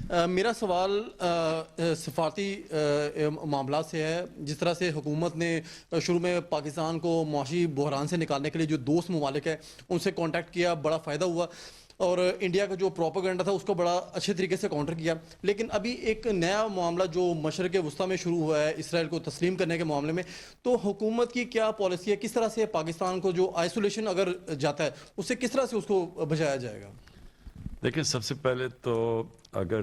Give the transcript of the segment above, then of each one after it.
میرا سوال سفارتی معاملات سے ہے. جس طرح سے حکومت نے شروع میں پاکستان کو معاشی بحران سے نکالنے کے لیے جو دوست ممالک ہیں ان سے کانٹیکٹ کیا, بڑا فائدہ ہوا, اور انڈیا کا جو پروپیگنڈا تھا اس کو بڑا اچھے طریقے سے کاؤنٹر کیا. لیکن ابھی ایک نیا معاملہ جو مشرق وسطیٰ میں شروع ہوا ہے اسرائیل کو تسلیم کرنے کے معاملے میں, تو حکومت کی کیا پالیسی ہے, کس طرح سے پاکستان کو جو آئسولیشن اگر جاتا ہے اس سے کس طرح سے اس کو بچایا جائے گا؟ دیکھیں, سب سے پہلے تو اگر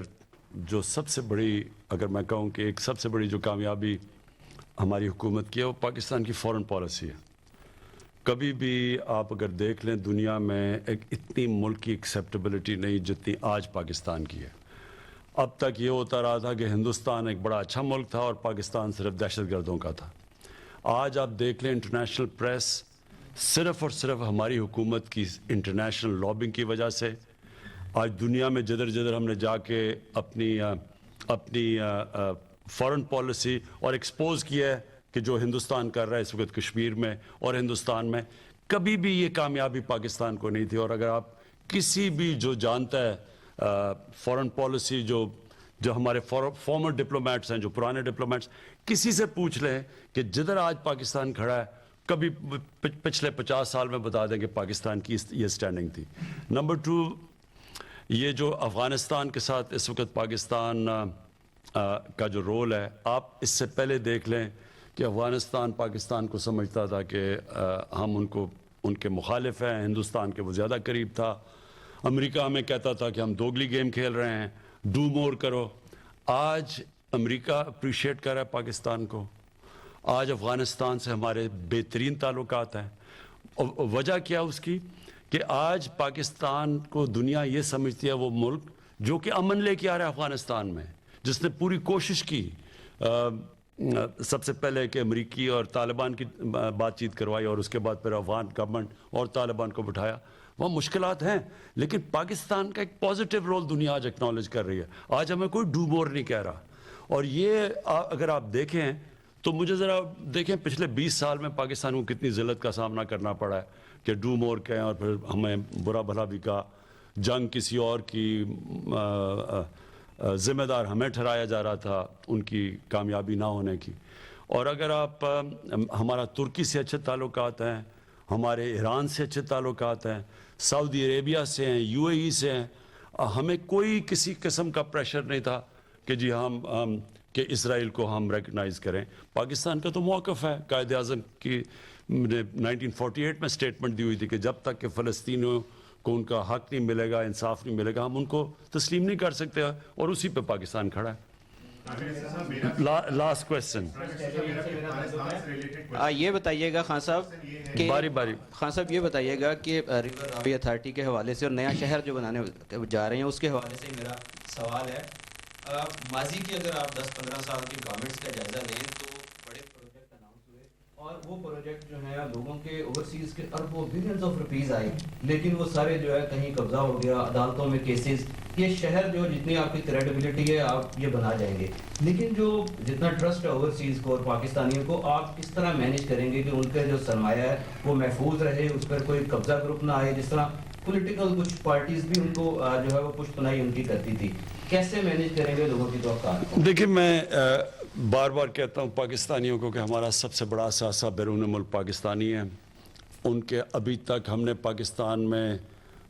جو سب سے بڑی, اگر میں کہوں کہ ایک سب سے بڑی جو کامیابی ہماری حکومت کی ہے وہ پاکستان کی فورن پالیسی ہے. کبھی بھی آپ اگر دیکھ لیں دنیا میں ایک اتنی ملک کی ایکسیپٹیبلٹی نہیں جتنی آج پاکستان کی ہے. اب تک یہ ہوتا رہا تھا کہ ہندوستان ایک بڑا اچھا ملک تھا اور پاکستان صرف دہشت گردوں کا تھا. آج آپ دیکھ لیں انٹرنیشنل پریس صرف اور صرف ہماری حکومت کی انٹرنیشنل لابنگ کی وجہ سے آج دنیا میں جدھر جدھر ہم نے جا کے اپنی فورن پالیسی اور ایکسپوز کیا ہے کہ جو ہندوستان کر رہا ہے اس وقت کشمیر میں اور ہندوستان میں, کبھی بھی یہ کامیابی پاکستان کو نہیں تھی. اور اگر آپ کسی بھی جو جانتا ہے فورن پالیسی جو ہمارے فارمر ڈپلومیٹس ہیں, جو پرانے ڈپلومیٹس, کسی سے پوچھ لیں کہ جدھر آج پاکستان کھڑا ہے کبھی پچھلے 50 سال میں بتا دیں کہ پاکستان کی یہ سٹینڈنگ تھی. نمبر 2, یہ جو افغانستان کے ساتھ اس وقت پاکستان کا جو رول ہے, آپ اس سے پہلے دیکھ لیں کہ افغانستان پاکستان کو سمجھتا تھا کہ ہم ان کے مخالف ہیں, ہندوستان کے وہ زیادہ قریب تھا. امریکہ ہمیں کہتا تھا کہ ہم دوگلی گیم کھیل رہے ہیں, ڈو مور کرو. آج امریکہ اپریشیٹ کر رہا ہے پاکستان کو. آج افغانستان سے ہمارے بہترین تعلقات ہیں. وجہ کیا اس کی کہ آج پاکستان کو دنیا یہ سمجھتی ہے وہ ملک جو کہ امن لے کے آ رہا ہے افغانستان میں, جس نے پوری کوشش کی سب سے پہلے کہ امریکی اور طالبان کی بات چیت کروائی اور اس کے بعد پھر افغان گورنمنٹ اور طالبان کو بٹھایا. وہاں مشکلات ہیں لیکن پاکستان کا ایک پازیٹیو رول دنیا آج اکنالج کر رہی ہے. آج ہمیں کوئی ڈو مور نہیں کہہ رہا. اور یہ اگر آپ دیکھیں تو مجھے ذرا دیکھیں پچھلے 20 سال میں پاکستان کو کتنی ذلت کا سامنا کرنا پڑا ہے کہ ڈو مور کہیں اور پھر ہمیں برا بھلا بھی کہا, جنگ کسی اور کی ذمہ دار ہمیں ٹھہرایا جا رہا تھا ان کی کامیابی نہ ہونے کی. اور اگر آپ ہمارا ترکی سے اچھے تعلقات ہیں, ہمارے ایران سے اچھے تعلقات ہیں, سعودی عربیہ سے ہیں, یو اے ای سے ہیں, ہمیں کوئی کسی قسم کا پریشر نہیں تھا کہ جی ہم کہ اسرائیل کو ہم ریکگنائز کریں. پاکستان کا تو موقف ہے, قائد اعظم کی 1948 میں سٹیٹمنٹ دی ہوئی تھی کہ جب تک کہ فلسطینیوں کو ان کا حق نہیں ملے گا, انصاف نہیں ملے گا, ہم ان کو تسلیم نہیں کر سکتے, اور اسی پہ پاکستان کھڑا ہے. لاسٹ کویسچن یہ بتائیے گا خان صاحب کہ خان صاحب یہ بتائیے گا کہ ریور راوی اتھارٹی کے حوالے سے اور نیا شہر جو بنانے جا رہے ہیں اس کے حوالے سے میرا سوال ہے. ماضی کی اگر آپ 10-15 سال کی گورنمنٹس کا جائزہ لیں تو بڑے پروجیکٹ اناؤنس ہوئے اور وہ پروجیکٹ جو ہیں لوگوں کے اوورسیز کے اربوں بلینز آف روپیز آئے, لیکن وہ سارے جو ہے کہیں قبضہ ہو گیا, عدالتوں میں کیسز. یہ شہر جو جتنی آپ کی کریڈیبلٹی ہے آپ یہ بنا جائیں گے, لیکن جو جتنا ٹرسٹ ہے اوورسیز کو اور پاکستانیوں کو آپ کس طرح مینیج کریں گے کہ ان کا جو سرمایہ ہے وہ محفوظ رہے, اس پر کوئی قبضہ گروپ نہ آئے, جس طرح پولیٹیکل کچھ پارٹیز بھی ان کو جو ہے وہ پشت پناہی ان کی کرتی تھی. کیسے مینیج کریں گے لوگوں کی توقعات؟ دیکھیں, میں بار بار کہتا ہوں پاکستانیوں کو کہ ہمارا سب سے بڑا اثاثہ بیرون ملک پاکستانی ہے. ان کے ابھی تک ہم نے پاکستان میں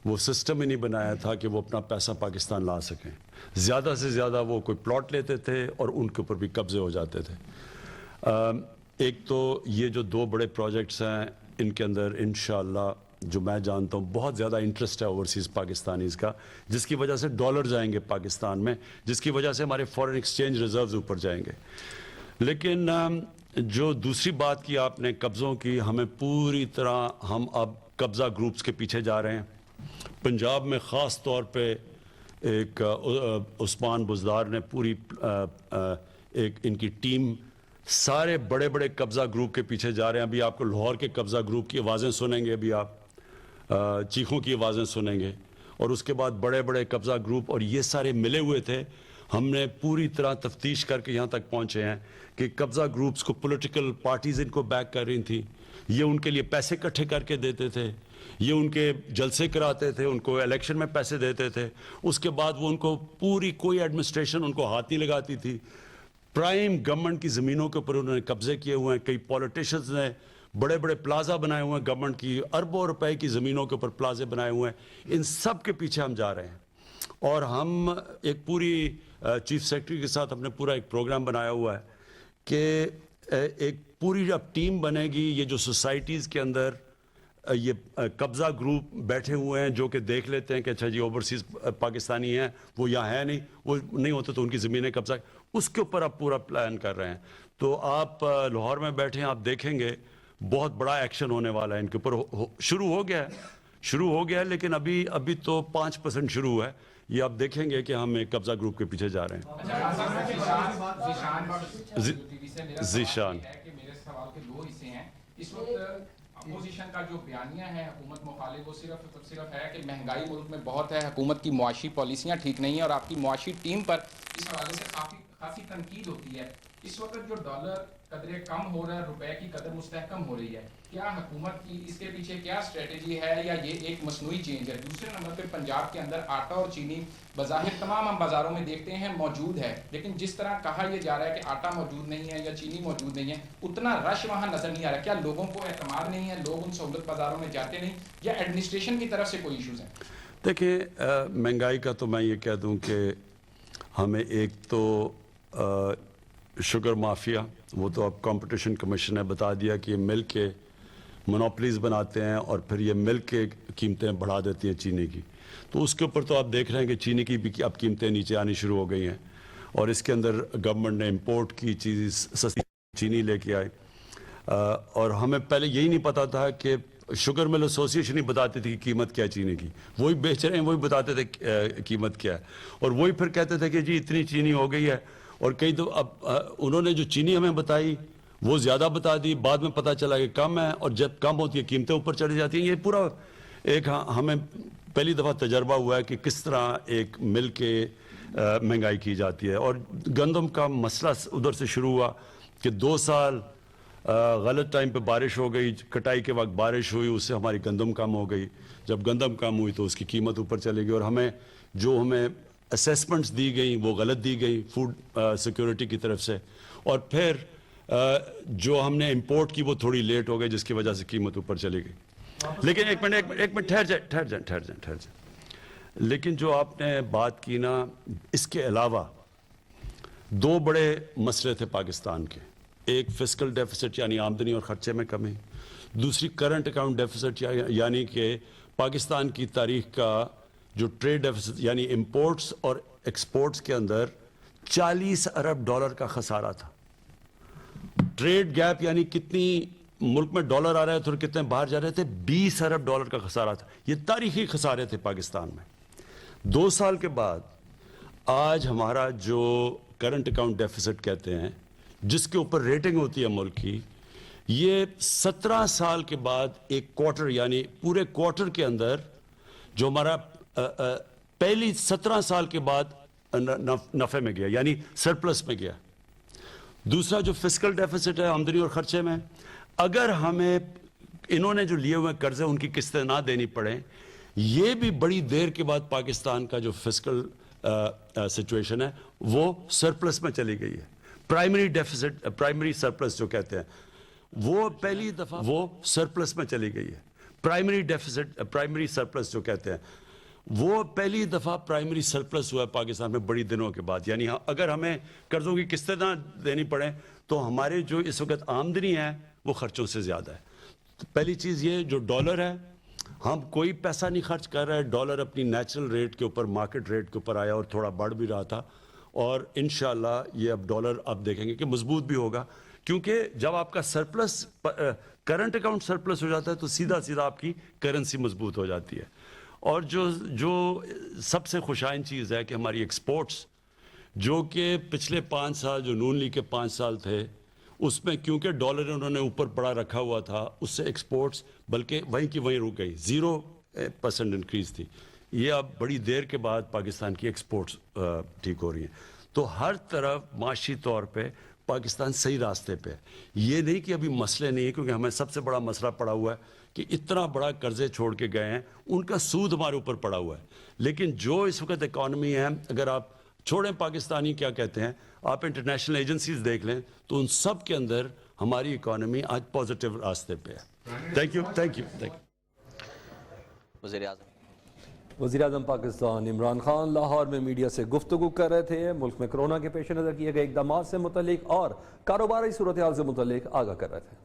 وہ سسٹم ہی نہیں بنایا تھا کہ وہ اپنا پیسہ پاکستان لا سکیں. زیادہ سے زیادہ وہ کوئی پلاٹ لیتے تھے اور ان کے اوپر بھی قبضے ہو جاتے تھے. ایک تو یہ جو 2 بڑے پروجیکٹس ہیں ان کے اندر انشاءاللہ جو میں جانتا ہوں بہت زیادہ انٹرسٹ ہے اوورسیز پاکستانیز کا, جس کی وجہ سے ڈالر جائیں گے پاکستان میں, جس کی وجہ سے ہمارے فارن ایکسچینج ریزروز اوپر جائیں گے. لیکن جو دوسری بات کی آپ نے قبضوں کی, ہمیں پوری طرح ہم اب قبضہ گروپس کے پیچھے جا رہے ہیں. پنجاب میں خاص طور پہ ایک عثمان بزدار نے پوری ایک ان کی ٹیم سارے بڑے بڑے قبضہ گروپ کے پیچھے جا رہے ہیں. ابھی آپ کو لاہور کے قبضہ گروپ کی آوازیں سنیں گے, ابھی آپ چیخوں کی آوازیں سنیں گے, اور اس کے بعد بڑے بڑے قبضہ گروپ, اور یہ سارے ملے ہوئے تھے. ہم نے پوری طرح تفتیش کر کے یہاں تک پہنچے ہیں کہ قبضہ گروپس کو پولیٹیکل پارٹیز ان کو بیک کر رہی تھیں, یہ ان کے لیے پیسے اکٹھے کر کے دیتے تھے, یہ ان کے جلسے کراتے تھے, ان کو الیکشن میں پیسے دیتے تھے, اس کے بعد وہ ان کو پوری کوئی ایڈمنسٹریشن ان کو ہاتھ نہیں لگاتی تھی. پرائم گورنمنٹ کی زمینوں کے اوپر انہوں نے قبضے کیے ہوئے ہیں. کئی پولیٹیشنز نے بڑے بڑے پلازا بنائے ہوئے ہیں, گورنمنٹ کی اربوں روپے کی زمینوں کے اوپر پلازے بنائے ہوئے ہیں. ان سب کے پیچھے ہم جا رہے ہیں, اور ہم ایک پوری چیف سیکرٹری کے ساتھ ہم نے پورا ایک پروگرام بنایا ہوا ہے کہ ایک پوری اب ٹیم بنے گی. یہ جو سوسائٹیز کے اندر یہ قبضہ گروپ بیٹھے ہوئے ہیں جو کہ دیکھ لیتے ہیں کہ اچھا جی اوورسیز پاکستانی ہیں, وہ یہاں ہے نہیں, وہ نہیں ہوتے تو ان کی زمینیں قبضہ, اس کے اوپر آپ پورا پلان کر رہے ہیں. تو آپ لاہور میں بیٹھے ہیں, آپ دیکھیں گے بہت بڑا ایکشن ہونے والا ہے ان کے اوپر. شروع ہو گیا ہے لیکن ابھی تو 5% شروع ہوا ہے. یہ آپ دیکھیں گے کہ ہم ایک قبضہ گروپ کے پیچھے جا رہے ہیں. ذیشان میرے سوال کے دو حصے ہیں. اس وقت اپوزیشن کا جو بیانیہ ہے حکومت مخالف, وہ صرف ہے کہ مہنگائی ملک میں بہت ہے, حکومت کی معاشی پالیسیاں ٹھیک نہیں ہیں, اور آپ کی معاشی ٹیم پر اس حوالے سے کافی تنقید ہوتی ہے. اس وقت جو ڈالر قدرے کم ہو رہا ہے, روپے کی قدر مستحکم ہو رہی ہے, کیا حکومت کی اس کے پیچھے کیا اسٹریٹجی ہے, یا یہ ایک مصنوعی چینج ہے؟ دوسرے نمبر پہ پنجاب کے اندر آٹا اور چینی بظاہر تمام ہم بازاروں میں دیکھتے ہیں موجود ہے, لیکن جس طرح کہا یہ جا رہا ہے کہ آٹا موجود نہیں ہے یا چینی موجود نہیں ہے, اتنا رش وہاں نظر نہیں آ رہا. کیا لوگوں کو اعتماد نہیں ہے, لوگ ان سہولت بازاروں میں جاتے نہیں, یا ایڈمنسٹریشن کی طرف سے کوئی ایشوز ہیں؟ دیکھیں, مہنگائی کا تو میں یہ کہہ دوں کہ ہمیں ایک تو شوگر مافیا, وہ تو اب کمپٹیشن کمیشن نے بتا دیا کہ یہ ملک کے مونوپلیز بناتے ہیں اور پھر یہ ملک کے قیمتیں بڑھا دیتی ہیں چینی کی. تو اس کے اوپر تو آپ دیکھ رہے ہیں کہ چینی کی بھی اب قیمتیں نیچے آنی شروع ہو گئی ہیں, اور اس کے اندر گورنمنٹ نے امپورٹ کی چیز سستی چینی لے کے آئے. اور ہمیں پہلے یہی نہیں پتا تھا کہ شوگر مل ایسوسیشن ہی بتاتی تھی کہ قیمت کیا ہے چینی کی, وہی بیچ رہے ہیں, وہی بتاتے تھے قیمت کیا ہے, اور وہی پھر کہتے تھے کہ جی اتنی چینی ہو گئی ہے. اور کئی تو اب انہوں نے جو چینی ہمیں بتائی وہ زیادہ بتا دی, بعد میں پتہ چلا کہ کم ہے, اور جب کم ہوتی ہے قیمتیں اوپر چڑھ جاتی ہیں. یہ پورا ایک ہمیں پہلی دفعہ تجربہ ہوا ہے کہ کس طرح ایک مل کے مہنگائی کی جاتی ہے. اور گندم کا مسئلہ ادھر سے شروع ہوا کہ 2 سال غلط ٹائم پہ بارش ہو گئی, کٹائی کے وقت بارش ہوئی, اس سے ہماری گندم کم ہو گئی. جب گندم کم ہوئی تو اس کی قیمت اوپر چلے گئی, اور ہمیں اسیسمنٹس دی گئیں وہ غلط دی گئی فوڈ سیکیورٹی کی طرف سے, اور پھر جو ہم نے امپورٹ کی وہ تھوڑی لیٹ ہو گئی جس کی وجہ سے قیمت اوپر چلی گئی. لیکن ایک منٹ ٹھہر جائیں. لیکن جو آپ نے بات کی نا, اس کے علاوہ 2 بڑے مسئلے تھے پاکستان کے. ایک فسکل ڈیفیسٹ یعنی آمدنی اور خرچے میں کمی, دوسری کرنٹ اکاؤنٹ ڈیفیسٹ یعنی کہ پاکستان کی تاریخ کا جو ٹریڈ ڈیفیسٹ یعنی امپورٹس اور ایکسپورٹس کے اندر $40 ارب کا خسارہ تھا. ٹریڈ گیپ یعنی کتنی ملک میں ڈالر آ رہے تھے اور کتنے باہر جا رہے تھے, $20 ارب کا خسارہ تھا. یہ تاریخی خسارے تھے پاکستان میں. 2 سال کے بعد آج ہمارا جو کرنٹ اکاؤنٹ ڈیفیسٹ کہتے ہیں, جس کے اوپر ریٹنگ ہوتی ہے ملک کی, یہ 17 سال کے بعد ایک کوارٹر یعنی پورے کوارٹر کے اندر جو ہمارا پہلی 17 سال کے بعد نفع میں گیا یعنی سرپلس میں گیا. دوسرا جو فسکل ڈیفیسٹ ہے آمدنی اور خرچے میں, اگر ہمیں انہوں نے جو لیے ہوئے قرضے ان کی قسطیں نہ دینی پڑیں, یہ بھی بڑی دیر کے بعد پاکستان کا جو فسکل سچویشن ہے وہ سرپلس میں چلی گئی ہے. پرائمری ڈیفیسٹ پرائمری سرپلس جو کہتے ہیں وہ پہلی دفعہ وہ سرپلس میں چلی گئی ہے. پرائمری سرپلس جو کہتے ہیں وہ پہلی دفعہ پرائمری سرپلس ہوا ہے پاکستان میں بڑی دنوں کے بعد. یعنی اگر ہمیں قرضوں کی قسطیں نہ دینی پڑیں تو ہمارے جو اس وقت آمدنی ہے وہ خرچوں سے زیادہ ہے. پہلی چیز یہ جو ڈالر ہے, ہم کوئی پیسہ نہیں خرچ کر رہے, ڈالر اپنی نیچرل ریٹ کے اوپر مارکیٹ ریٹ کے اوپر آیا اور تھوڑا بڑھ بھی رہا تھا, اور انشاءاللہ یہ اب ڈالر آپ دیکھیں گے کہ مضبوط بھی ہوگا, کیونکہ جب آپ کا سرپلس کرنٹ اکاؤنٹ سرپلس ہو جاتا ہے تو سیدھا آپ کی کرنسی مضبوط ہو جاتی ہے. اور جو سب سے خوشائن چیز ہے کہ ہماری ایکسپورٹس جو کہ پچھلے 5 سال جو نون لیگ کے 5 سال تھے اس میں کیونکہ ڈالر انہوں نے اوپر بڑا رکھا ہوا تھا, اس سے ایکسپورٹس بلکہ وہیں کی وہیں رک گئی, 0% انکریز تھی. یہ اب بڑی دیر کے بعد پاکستان کی ایکسپورٹس ٹھیک ہو رہی ہیں. تو ہر طرف معاشی طور پہ پاکستان صحیح راستے پہ ہے. یہ نہیں کہ ابھی مسئلے نہیں ہے, کیونکہ ہمیں سب سے بڑا مسئلہ پڑا ہوا ہے کہ اتنا بڑا قرضے چھوڑ کے گئے ہیں, ان کا سود ہمارے اوپر پڑا ہوا ہے. لیکن جو اس وقت اکانومی ہے, اگر آپ چھوڑیں پاکستانی کیا کہتے ہیں, آپ انٹرنیشنل ایجنسیز دیکھ لیں تو ان سب کے اندر ہماری اکانومی آج پازیٹیو راستے پہ ہے. Thank you, thank you, thank you. وزیر اعظم پاکستان عمران خان لاہور میں میڈیا سے گفتگو کر رہے تھے. ملک میں کرونا کے پیش نظر کیے گئے اقدامات سے متعلق اور کاروباری صورتحال سے متعلق آگاہ کر رہے تھے.